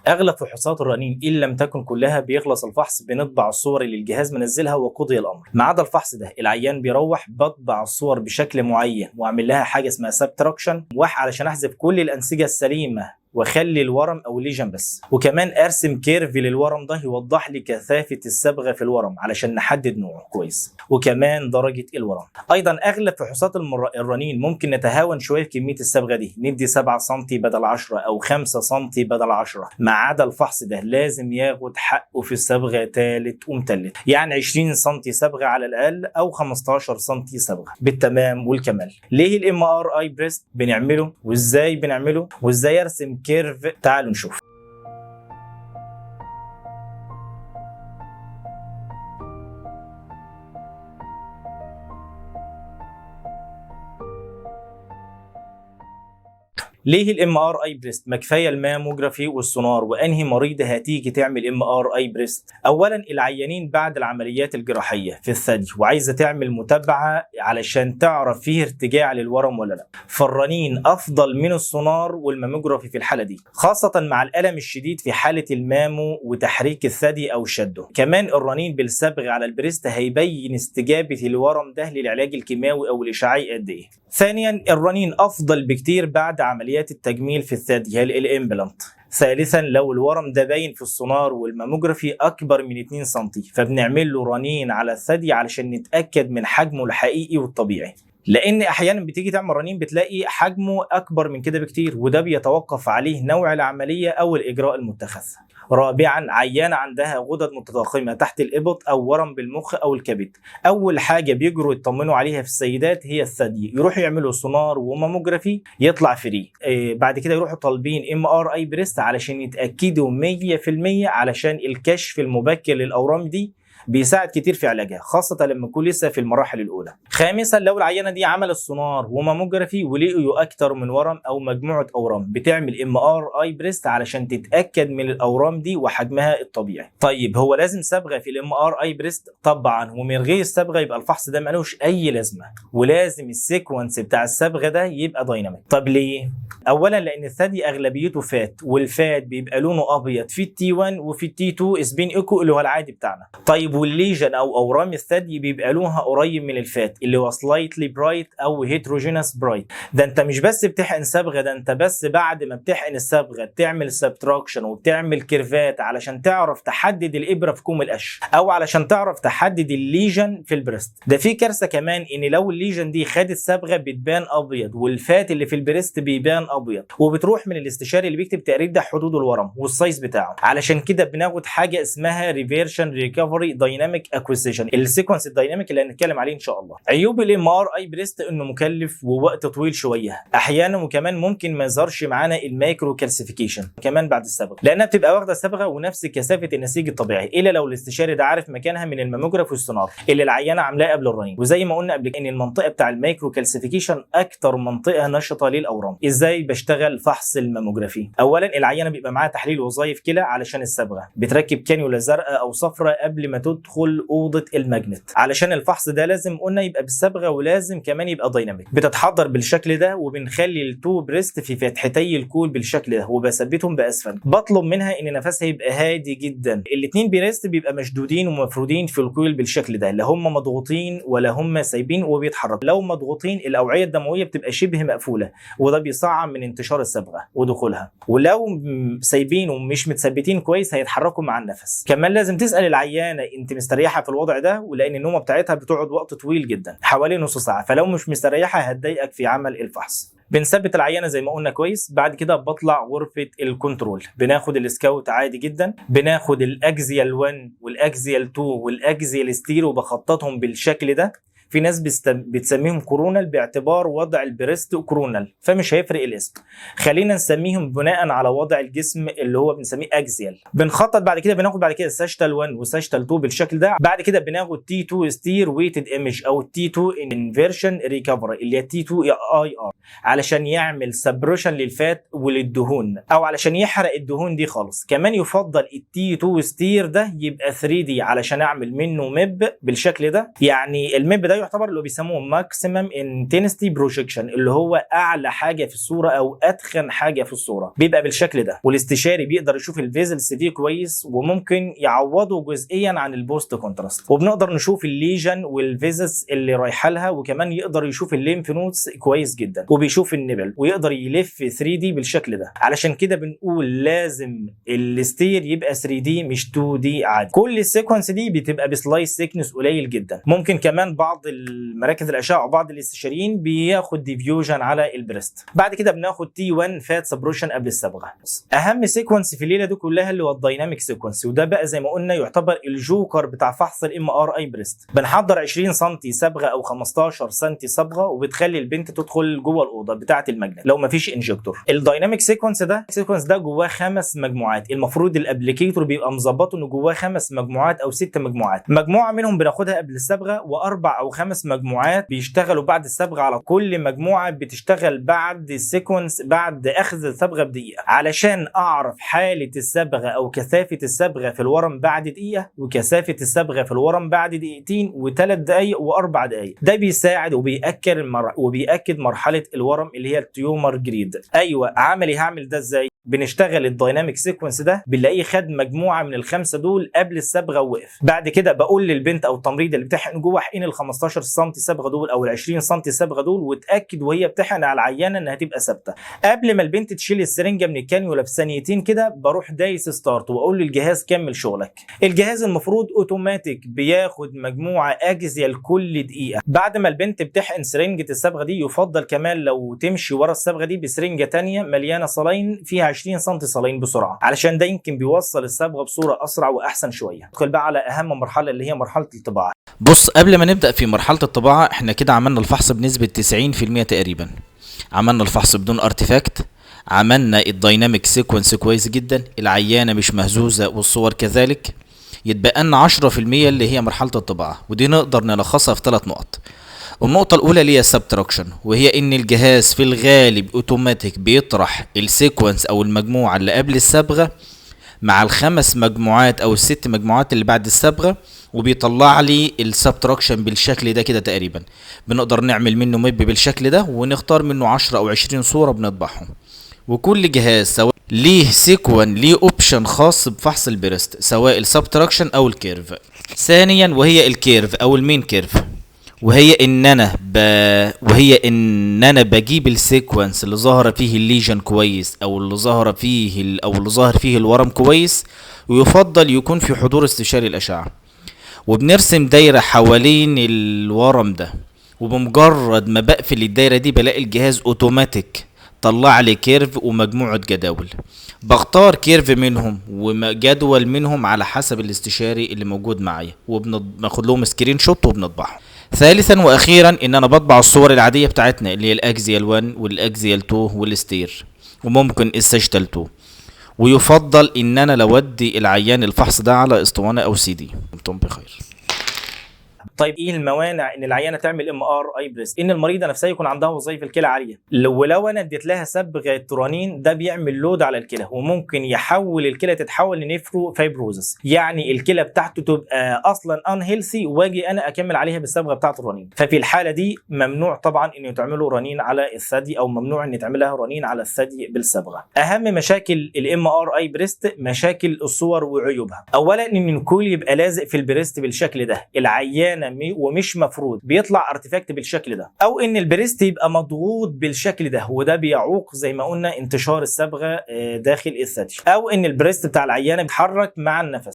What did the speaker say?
اغلب فحوصات الرنين ان لم تكن كلها بيخلص الفحص بنطبع الصور اللي الجهاز منزلها وقضي الامر. ما عدا الفحص ده العيان بيروح بطبع الصور بشكل معين واعمل لها حاجه اسمها سبتراكشن علشان احذف كل الانسجه السليمه واخلي الورم او الليجن بس، وكمان ارسم كيرف للورم ده يوضح لي كثافه الصبغه في الورم علشان نحدد نوعه كويس، وكمان درجه الورم. ايضا اغلب فحوصات الرنين ممكن نتهاون شويه في كميه الصبغه دي، ندي 7 سم بدل 10 او 5 سم بدل 10. ما عدا الفحص ده لازم ياخد حقه في الصبغه تالت ومتلت، يعني 20 سم صبغه على الاقل او 15 سم صبغه بالتمام والكمال. ليه الام ار اي بريست بنعمله وازاي بنعمله وازاي ارسم كيرف؟ تعالوا نشوف. ليه الام ار اي بريست؟ ما كفايه الماموجرافي والسونار، وانهي مريضه هتيجي تعمل ام ار اي بريست؟ اولا العيانين بعد العمليات الجراحيه في الثدي وعايزه تعمل متابعه علشان تعرف فيه ارتجاع للورم ولا لا، فالرنين افضل من السونار والماموجرافي في الحاله دي، خاصه مع الالم الشديد في حاله المامو وتحريك الثدي او شده. كمان الرنين بالصبغ على البريست هيبين استجابه الورم ده للعلاج الكيماوي او الاشعاعي قد ايه. ثانيا الرنين افضل بكتير بعد عمليات التجميل في الثدي، هي الامبلانت. ثالثا لو الورم ده باين في السونار والماموجرافي اكبر من 2 سم فبنعمل له رنين على الثدي علشان نتاكد من حجمه الحقيقي والطبيعي، لان احيانا بتيجي تعمل رنين بتلاقي حجمه اكبر من كده بكتير، وده بيتوقف عليه نوع العمليه او الاجراء المتخذ. رابعا عيانه عندها غدد متضخمه تحت الابط او ورم بالمخ او الكبد، اول حاجه بيجروا يطمنوا عليها في السيدات هي الثدي، يروحوا يعملوا سونار وماموجرافي يطلع فري. بعد كده يروحوا طالبين ام ار اي بريست علشان يتاكدوا 100% علشان الكشف المبكر للاورام دي بيساعد كتير في علاجها، خاصة لما يكون لسه في المراحل الأولى. خامسا لو العيانة دي عملت سونار وماموجرافي ولقيوا أكتر من ورم أو مجموعة أورام بتعمل ام ار اي بريست علشان تتأكد من الأورام دي وحجمها الطبيعي. طيب هو لازم صبغة في الام ار اي بريست؟ طبعا، ومن غير صبغة يبقى الفحص ده ملوش أي لازمة، ولازم السيكونس بتاع الصبغة ده يبقى دايناميك. طب ليه؟ أولا لأن الثدي أغلبيته فات، والفات بيبقى لونه أبيض في التي 1 وفي التي 2 سبين ايكو اللي هو العادي بتاعنا. طيب والليجن او اورام الثدي بيبقى لونها قريب من الفات اللي هو سلايتلي برايت او هيتروجينس برايت. ده انت مش بس بتحقن صبغه، ده انت بس بعد ما بتحقن الصبغه بتعمل سبتراكشن وبتعمل كيرفات علشان تعرف تحدد الابره في كوم القش، او علشان تعرف تحدد الليجن في البريست. ده في كارثه كمان ان لو الليجن دي خدت صبغه بتبان ابيض، والفات اللي في البريست بيبان ابيض، وبتروح من الاستشاري اللي بيكتب تقرير ده حدود الورم والسايز بتاعه. علشان كده بناخد حاجه اسمها ريفيرشن ريكفري دايناميك اكويزيشن، السيكونس الدايناميك اللي هنتكلم عليه ان شاء الله. عيوب الام ار اي بريست انه مكلف ووقت طويل شويه احيانا، وكمان ممكن ما يظهرش معانا المايكرو كالسيفيكيشن كمان بعد الصبغه، لانها بتبقى واخده صبغه ونفس كثافه النسيج الطبيعي، الا لو الاستشاري ده عارف مكانها من الماموجراف والسونار اللي العيانه عاملاه قبل الرنين. وزي ما قلنا قبل ان المنطقه بتاع المايكرو كالسيفيكيشن اكتر منطقه نشطه للاورام. ازاي بشتغل فحص الماموجرافي؟ اولا العيانه بيبقى معاها تحليل وظائف كلى علشان الصبغه، بتركب كانيولا زرقاء او صفراء قبل ما تدخل اوضه الماجنت، علشان الفحص ده لازم قلنا يبقى بالصبغه ولازم كمان يبقى دايناميك. بتتحضر بالشكل ده، وبنخلي التو بريست في فتحتي الكول بالشكل ده وبثبتهم باسفل. بطلب منها ان نفسها يبقى هادي جدا. الاثنين بريست بيبقى مشدودين ومفرودين في الكول بالشكل ده، لا هم مضغوطين ولا هم سايبين وبيتحركوا. لو مضغوطين الاوعيه الدمويه بتبقى شبه مقفوله، وده بيصعب من انتشار الصبغه ودخولها، ولو سايبين ومش متثبتين كويس هيتحركوا مع النفس. كمان لازم تسال العيانه انت مستريحه في الوضع ده، ولان النومه بتاعتها بتقعد وقت طويل جدا حوالي نص ساعه، فلو مش مستريحه هتضايقك في عمل الفحص. بنثبت العينه زي ما قلنا كويس. بعد كده بطلع غرفه الكنترول، بناخد السكاوت عادي جدا، بناخد الاكزيال 1 والاكزيال 2 والاكزيال ستير وبخططهم بالشكل ده. في ناس بتسميهم كورونال باعتبار وضع البريست كورونال، فمش هيفرق الاسم، خلينا نسميهم بناء على وضع الجسم اللي هو بنسميه اكزيال. بنخطط بعد كده، بناخد بعد كده ساشتال 1 وساشتال 2 بالشكل ده. بعد كده بناخد تي 2 ستير ويتد ايمج او تي 2 انفيرشن ريكفري اللي هي تي 2 اي ار، علشان يعمل سبريشن للفات وللدهون، او علشان يحرق الدهون دي خالص. كمان يفضل التي 2 ستير ده يبقى 3 دي علشان اعمل منه ميب بالشكل ده. يعني الميب ده يعتبر اللي بيسموه ماكسيمم انتنسيتي بروجكشن، اللي هو اعلى حاجه في الصوره او اتخن حاجه في الصوره، بيبقى بالشكل ده. والاستشاري بيقدر يشوف الفيزلز دي كويس، وممكن يعوضه جزئيا عن البوست كونتراست، وبنقدر نشوف الليجن والفيزلز اللي رايحه لها، وكمان يقدر يشوف الليمف نودز كويس جدا، وبيشوف النبل، ويقدر يلف 3 دي بالشكل ده. علشان كده بنقول لازم الستير يبقى 3 دي مش 2 دي عادي. كل السيكونس دي بتبقى بسلايس سيكنس قليل جدا. ممكن كمان بعض المراكز الاشعه وبعض الاستشاريين بياخد ديفيوجن على البريست. بعد كده بناخد تي 1 فات سبروشن قبل الصبغه. اهم سيكونس في الليله دي كلها اللي هو الدايناميك سيكونس، وده بقى زي ما قلنا يعتبر الجوكر بتاع فحص الام ار اي بريست. بنحضر 20 سم صبغه او 15 سم صبغه، وبتخلي البنت تدخل جوه الاوضه بتاعه المجنة لو مفيش انجكتور. الدايناميك سيكونس ده جواه 5 مجموعات. المفروض الابليكيتور بيبقى مظبطه انه جواه 5 مجموعات او 6 مجموعات. مجموعه منهم بناخدها قبل الصبغه، واربع او 5 مجموعات بيشتغلوا بعد الصبغه. على كل مجموعه بتشتغل بعد السيكونس بعد اخذ الصبغه بدقيقه، علشان اعرف حاله الصبغه او كثافه الصبغه في الورم بعد دقيقه، وكثافه الصبغه في الورم بعد دقيقتين و3 دقائق و4 دقائق. ده بيساعد وبيأكد مرحله الورم اللي هي التيومر جريد. ايوه عملي هعمل ده ازاي؟ بنشتغل الدايناميك سيكونس ده، بنلاقيه خد مجموعه من الخمسه دول قبل الصبغه ووقف. بعد كده بقول للبنت او التمريض اللي بتحقن جوه احقن ال 15 سم صبغه دول او ال 20 سم صبغه دول، وتاكد وهي بتحقن على العيانه انها تبقى ثابته. قبل ما البنت تشيل السرنجه من الكانيولا بثانيتين كده، بروح دايس ستارت واقول للجهاز كمل شغلك. الجهاز المفروض اوتوماتيك بياخد مجموعه اجزيال كل دقيقه. بعد ما البنت بتحقن سرنجه الصبغه دي، يفضل كمان لو تمشي ورا الصبغه دي بسرنجه ثانيه مليانه صلاين فيها 20 سم صلاين بسرعه، علشان ده يمكن بيوصل الصبغه بصوره اسرع واحسن شويه. ندخل بقى على اهم مرحله اللي هي مرحله الطباعه. بص، قبل ما نبدا في مرحله الطباعه، احنا كده عملنا الفحص بنسبه 90% تقريبا. عملنا الفحص بدون ارتفاكت، عملنا الدايناميك سيكونس كويس جدا، العيانه مش مهزوزه والصور كذلك. يتبقى لنا 10% اللي هي مرحله الطباعه، ودي نقدر نلخصها في 3 نقط. النقطة الأولى اللي هي السبتراكشن، وهي إن الجهاز في الغالب أوتوماتيك بيطرح السيكونس أو المجموعة اللي قبل الصبغة مع ال5 مجموعات أو ال6 مجموعات اللي بعد الصبغة، وبيطلع لي السبتراكشن بالشكل ده كده تقريبا. بنقدر نعمل منه مب بالشكل ده، ونختار منه 10 أو 20 صورة بنطبعهم. وكل جهاز سواء ليه سيكون ليه اوبشن خاص بفحص البريست، سواء السبتراكشن أو الكيرف. ثانيا وهي الكيرف أو المين كيرف، وهي ان انا بجيب السيكونس اللي ظاهره فيه الليجن كويس، او اللي ظاهر فيه الورم كويس، ويفضل يكون في حضور استشاري الاشعه. وبنرسم دايره حوالين الورم ده، وبمجرد ما بقفل الدايره دي بلاقي الجهاز اوتوماتيك طلع لي كيرف ومجموعه جداول. بختار كيرف منهم وجدول منهم على حسب الاستشاري اللي موجود معايا، وبناخد لهم سكرين شوت وبنطبعهم. ثالثا واخيرا ان انا بطبع الصور العاديه بتاعتنا اللي هي الاكزيال 1 والاكزيال 2 والستير، وممكن الساجيتال 2. ويفضل ان انا لو ادي العيان الفحص ده على اسطوانه او سي دي. دمتم بخير. طيب ايه الموانع ان العيانه تعمل ام ار اي بريست؟ ان المريضه نفسها يكون عندها وظائف الكلى عاليه. ولو انا اديت لها صبغه تورانين، ده بيعمل لود على الكلى، وممكن يحول الكلى تتحول لنيفرو فايبروزس، يعني الكلى بتاعته تبقى اصلا ان هيلثي، واجي انا اكمل عليها بالصبغه بتاعه الرنين. ففي الحاله دي ممنوع طبعا ان يتعملوا رنين على الثدي، او ممنوع ان يتعمل لها رنين على الثدي بالصبغه. اهم مشاكل الام ار اي بريست مشاكل الصور وعيوبها. اولا ان الكول يبقى لازق في البريست بالشكل ده، العيانه ومش مفروض بيطلع ارتفاكت بالشكل ده، او ان البريست يبقى مضغوط بالشكل ده، وده بيعوق زي ما قلنا انتشار الصبغه داخل الثدي، او ان البريست بتاع العيانه بيتحرك مع النفس.